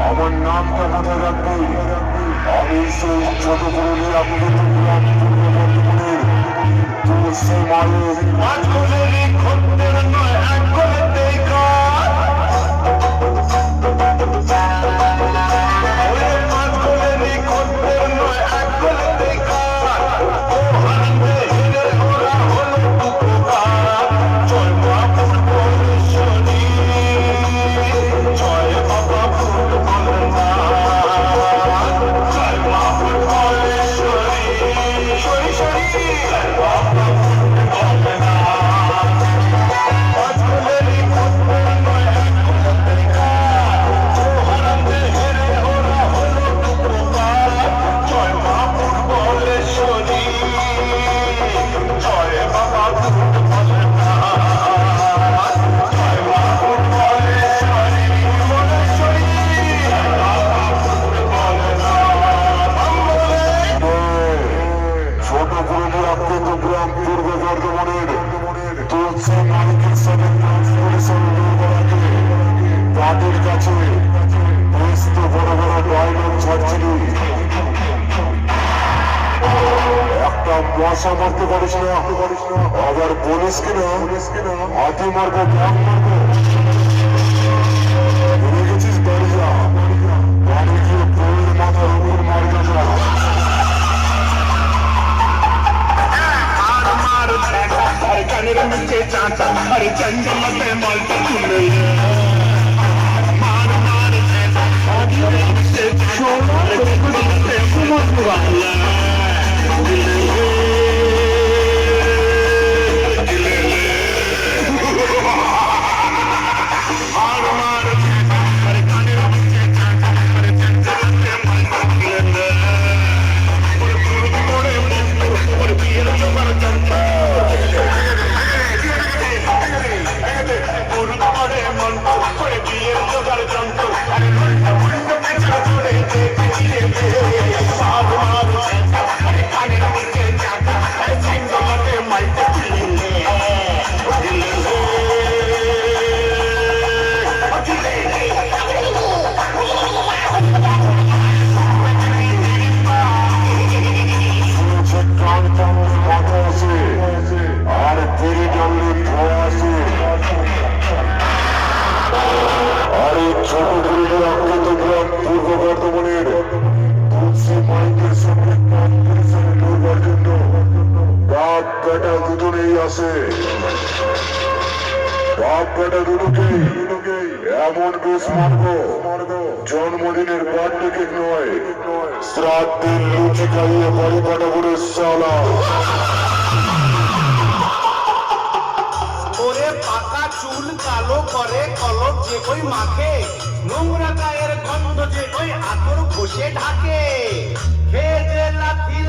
আমার নামটা মাথায় রাখবি। আমি সেই ছোট পুরুলিয়া আপনি তুলসী মায়ের আজ কোলে খদ্দের নয় এক কোলে দেখা আজ কোলে খদ্দের নয় এক কোলে দেখা ও হারাতে হিরে ওরা হলো উপকার জয় মা পূর্ণেশ্বরী জয় বাবা পূর্ণনাথ জয় মা পূর্ণেশ্বরী ঈশ্বরী জয় বাবা তাদের কাছে বড় বড় ডায়লগ ছাড়ছিলি, একটা মশা মারতে পারিস না, আবার বলিস কিনা হাতি মারবো ব্যাগ মারবো। ভুলে গেছিস বাড়ি যা, বাড়ি গিয়ে বউয়ের মাথার উপর মারবে যা। কানের নিচে চাঁচা আরে চঞ্চলতে মালটা তুলে এমন বেশ মারবো জন্মদিনের বার্থডে কেক নয়, শ্রাদ্ধের লুচি খাইয়ে বাড়ি পাঠাবো সালা। ওরে পাকা চুল কালো করে কলম যে ওই মাখে, নোংরা গায়ের গন্ধ যে ওই আতর ঘষে ঢাকে, খেয়ে যে লাথি